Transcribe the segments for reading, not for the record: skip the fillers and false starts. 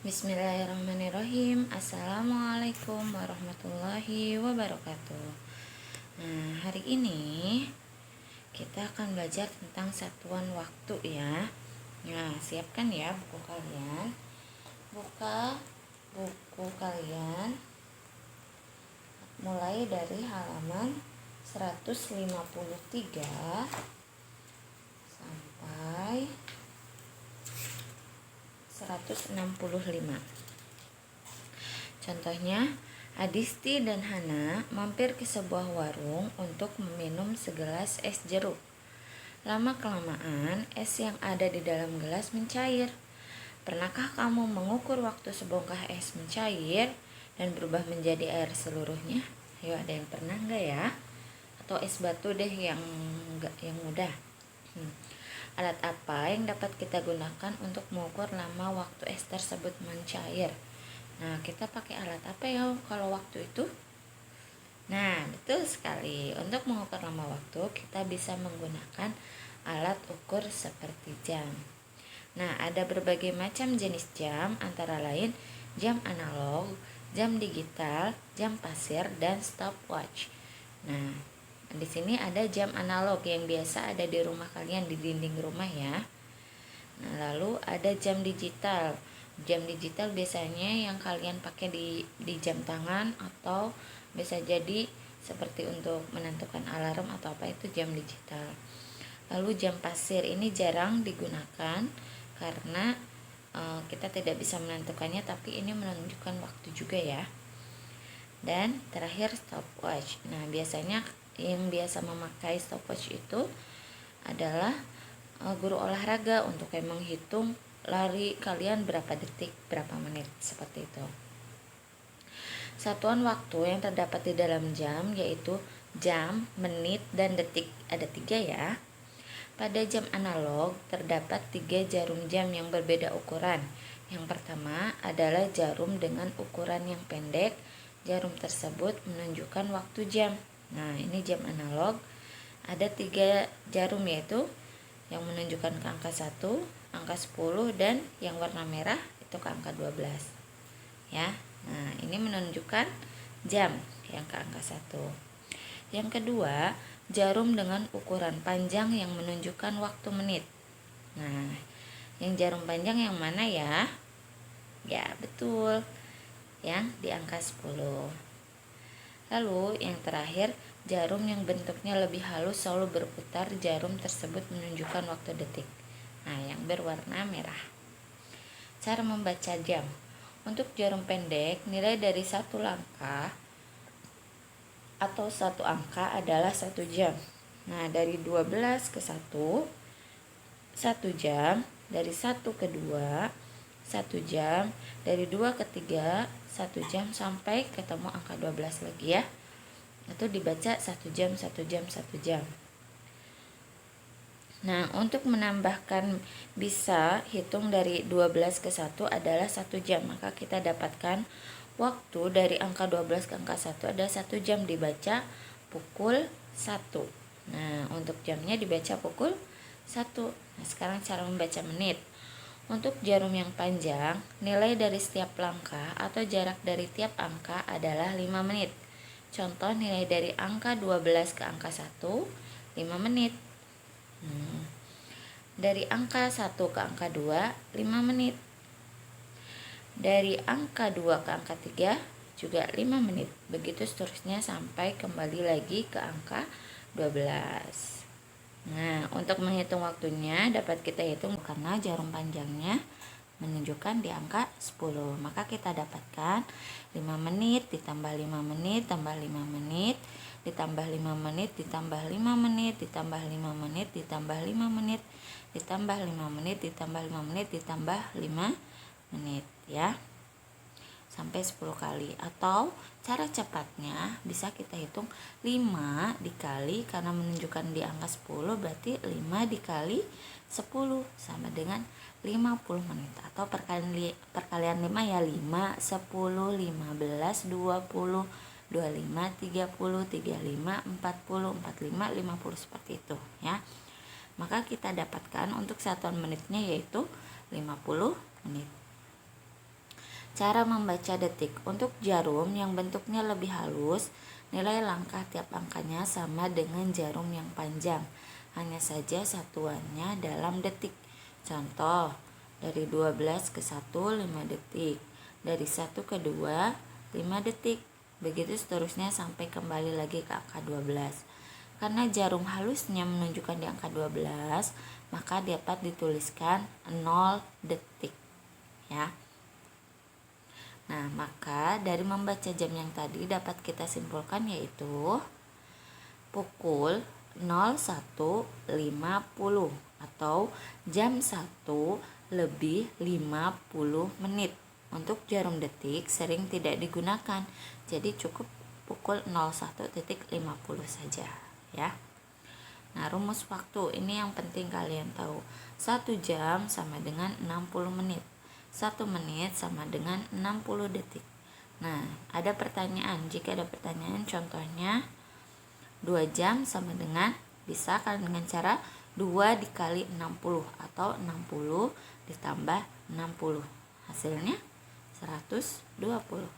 Bismillahirrahmanirrahim. Assalamualaikum warahmatullahi wabarakatuh. Nah, hari ini kita akan belajar tentang satuan waktu ya. Nah, siapkan ya buku kalian. Buka buku kalian mulai dari halaman 153 sampai 165. Contohnya, Adisti dan Hana mampir ke sebuah warung untuk meminum segelas es jeruk. Lama-kelamaan, es yang ada di dalam gelas mencair. Pernahkah kamu mengukur waktu sebongkah es mencair dan berubah menjadi air seluruhnya? Ayo, ada yang pernah enggak ya? Atau es batu deh yang mudah. Alat apa yang dapat kita gunakan untuk mengukur lama waktu es tersebut mencair? Nah, kita pakai alat apa ya kalau waktu itu? Nah, betul sekali. Untuk mengukur lama waktu, kita bisa menggunakan alat ukur seperti jam. Nah, ada berbagai macam jenis jam, antara lain jam analog, jam digital, jam pasir, dan stopwatch. Nah, di sini ada jam analog yang biasa ada di rumah kalian, di dinding rumah ya. Nah, lalu ada jam digital. Jam digital biasanya yang kalian pakai di jam tangan, atau bisa jadi seperti untuk menentukan alarm atau apa, itu jam digital. Lalu jam pasir ini jarang digunakan karena kita tidak bisa menentukannya, tapi ini menunjukkan waktu juga ya. Dan terakhir stopwatch. Nah, biasanya yang biasa memakai stopwatch itu adalah guru olahraga untuk menghitung lari kalian berapa detik, berapa menit, seperti itu. Satuan waktu yang terdapat di dalam jam yaitu jam, menit, dan detik. Ada 3 ya. Pada jam analog terdapat 3 jarum jam yang berbeda ukuran. Yang pertama adalah jarum dengan ukuran yang pendek. Jarum tersebut menunjukkan waktu jam. Nah, ini jam analog. Ada 3 jarum, yaitu yang menunjukkan ke angka 1, angka 10, dan yang warna merah itu ke angka 12. Ya. Nah, ini menunjukkan jam yang ke angka 1. Yang kedua, jarum dengan ukuran panjang yang menunjukkan waktu menit. Nah, yang jarum panjang yang mana ya? Ya, betul. Yang di angka 10. Lalu yang terakhir, jarum yang bentuknya lebih halus selalu berputar. Jarum tersebut menunjukkan waktu detik. Nah, yang berwarna merah. Cara membaca jam. Untuk jarum pendek, nilai dari satu langkah atau satu angka adalah 1 jam. Nah, dari 12 ke 1, 1 jam. Dari 1 ke 2, 1 jam. Dari 2 ke 3, 1 jam, sampai ketemu angka 12 lagi ya. Itu dibaca 1 jam, 1 jam, 1 jam. Nah, untuk menambahkan bisa hitung dari 12 ke 1 adalah 1 jam. Maka kita dapatkan waktu dari angka 12 ke angka 1 ada 1 jam, dibaca pukul 1. Nah, untuk jamnya dibaca pukul 1. Nah, sekarang cara membaca menit. Untuk jarum yang panjang, nilai dari setiap langkah atau jarak dari tiap angka adalah 5 menit. Contoh, nilai dari angka 12 ke angka 1, 5 menit. Dari angka 1 ke angka 2, 5 menit. Dari angka 2 ke angka 3, juga 5 menit. Begitu seterusnya sampai kembali lagi ke angka 12. Nah, untuk menghitung waktunya dapat kita hitung karena jarum panjangnya menunjukkan di angka 10. Maka kita dapatkan 5 menit ditambah 5 menit tambah 5 menit ditambah 5 menit ditambah 5 menit ditambah 5 menit ditambah 5 menit ditambah 5 menit ditambah 5 menit ditambah 5 menit ya. Sampai 10 kali. Atau cara cepatnya bisa kita hitung 5 dikali, karena menunjukkan di angka 10 berarti 5 dikali 10 sama dengan 50 menit. Atau perkalian 5 ya, 5, 10, 15, 20, 25, 30, 35, 40, 45, 50, seperti itu ya. Maka kita dapatkan untuk satuan menitnya yaitu 50 menit. Cara membaca detik. Untuk jarum yang bentuknya lebih halus, nilai langkah tiap angkanya sama dengan jarum yang panjang. Hanya saja satuannya dalam detik. Contoh, dari 12 ke 1, 5 detik. Dari 1 ke 2, 5 detik. Begitu seterusnya sampai kembali lagi ke angka 12. Karena jarum halusnya menunjukkan di angka 12, maka dapat dituliskan 0 detik. Ya. Nah, maka dari membaca jam yang tadi dapat kita simpulkan yaitu pukul 01.50 atau jam 1 lebih 50 menit. Untuk jarum detik sering tidak digunakan, jadi cukup pukul 01.50 saja ya. Nah, rumus waktu ini yang penting kalian tahu. 1 jam sama dengan 60 menit. 1 menit sama dengan 60 detik. Nah, ada pertanyaan. Jika ada pertanyaan, contohnya 2 jam sama dengan, bisa kalian dengan cara 2 dikali 60 atau 60 ditambah 60. Hasilnya 120.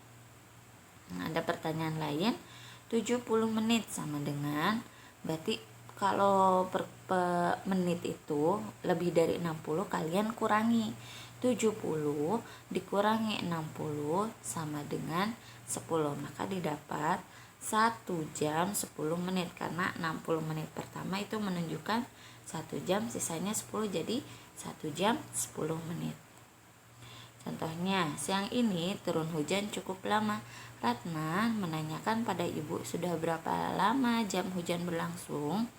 Nah, ada pertanyaan lain. 70 menit sama dengan, berarti kalau per menit itu lebih dari 60, kalian kurangi 70 dikurangi 60 sama dengan 10, maka didapat 1 jam 10 menit karena 60 menit pertama itu menunjukkan 1 jam, sisanya 10, jadi 1 jam 10 menit. Contohnya, siang ini turun hujan cukup lama. Ratna menanyakan pada ibu, sudah berapa lama jam hujan berlangsung?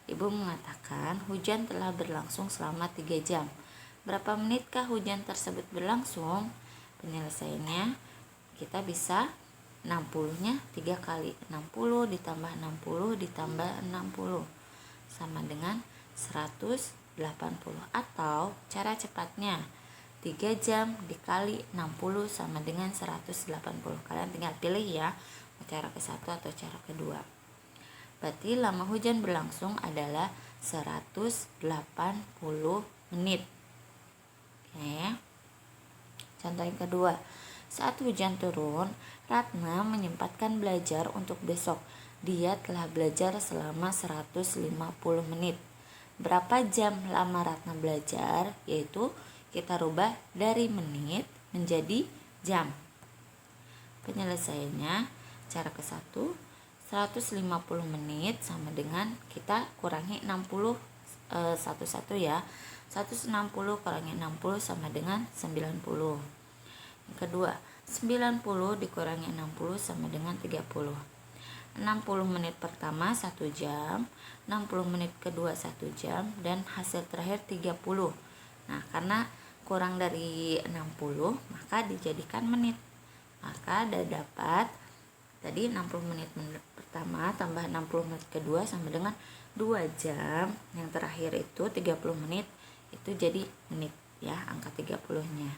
Ibu mengatakan hujan telah berlangsung selama 3 jam. Berapa menitkah hujan tersebut berlangsung? Penyelesaiannya kita bisa 60-nya 3 kali. 60 ditambah 60 ditambah 60 sama dengan 180. Atau cara cepatnya 3 jam dikali 60 sama dengan 180. Kalian tinggal pilih ya, cara ke satu atau cara kedua. Berarti lama hujan berlangsung adalah 180 menit. Oke. Contoh yang kedua, saat hujan turun, Ratna menyempatkan belajar untuk besok. Dia telah belajar selama 150 menit. Berapa jam lama Ratna belajar? Yaitu kita rubah dari menit menjadi jam. Penyelesaiannya cara ke satu, 150 menit sama dengan kita kurangi 60 satu-satu ya. 160 kurangi 60 sama dengan 90. Yang kedua, 90 dikurangi 60 sama dengan 30. 60 menit pertama 1 jam, 60 menit kedua 1 jam, dan hasil terakhir 30. Nah, karena kurang dari 60 maka dijadikan menit. Maka dapat tadi 60 menit pertama tambah 60 menit kedua sama dengan 2 jam, yang terakhir itu 30 menit, itu jadi menit ya, angka 30-nya.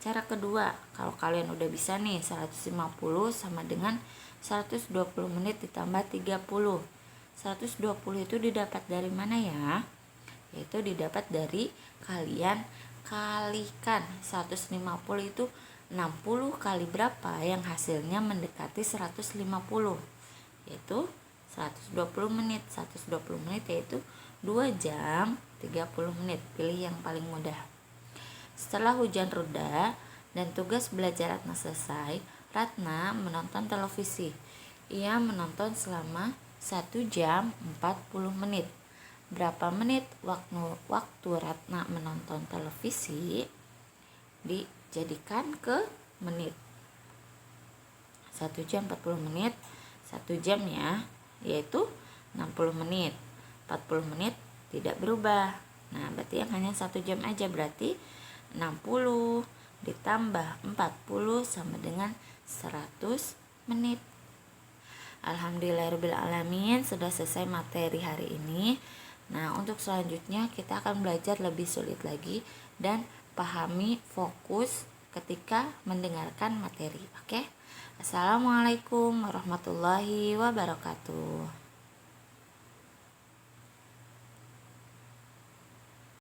Cara kedua, kalau kalian udah bisa nih, 150 sama dengan 120 menit ditambah 30. 120 itu didapat dari mana ya? Yaitu didapat dari kalian kalikan 150 itu 60 kali berapa yang hasilnya mendekati 150, yaitu 120 menit. 120 menit yaitu 2 jam 30 menit. Pilih yang paling mudah. Setelah hujan reda dan tugas belajar Ratna selesai, Ratna menonton televisi. Ia menonton selama 1 jam 40 menit. Berapa menit waktu Ratna menonton televisi? Dijadikan ke menit. 1 jam 40 menit, 1 jam ya, yaitu 60 menit. 40 menit tidak berubah. Nah, berarti yang hanya 1 jam aja, berarti 60 ditambah 40 sama dengan 100 menit. Alhamdulillahirrahmanirrahim, sudah selesai materi hari ini. Nah, untuk selanjutnya kita akan belajar lebih sulit lagi dan pahami fokus ketika mendengarkan materi. Oke? Assalamualaikum warahmatullahi wabarakatuh.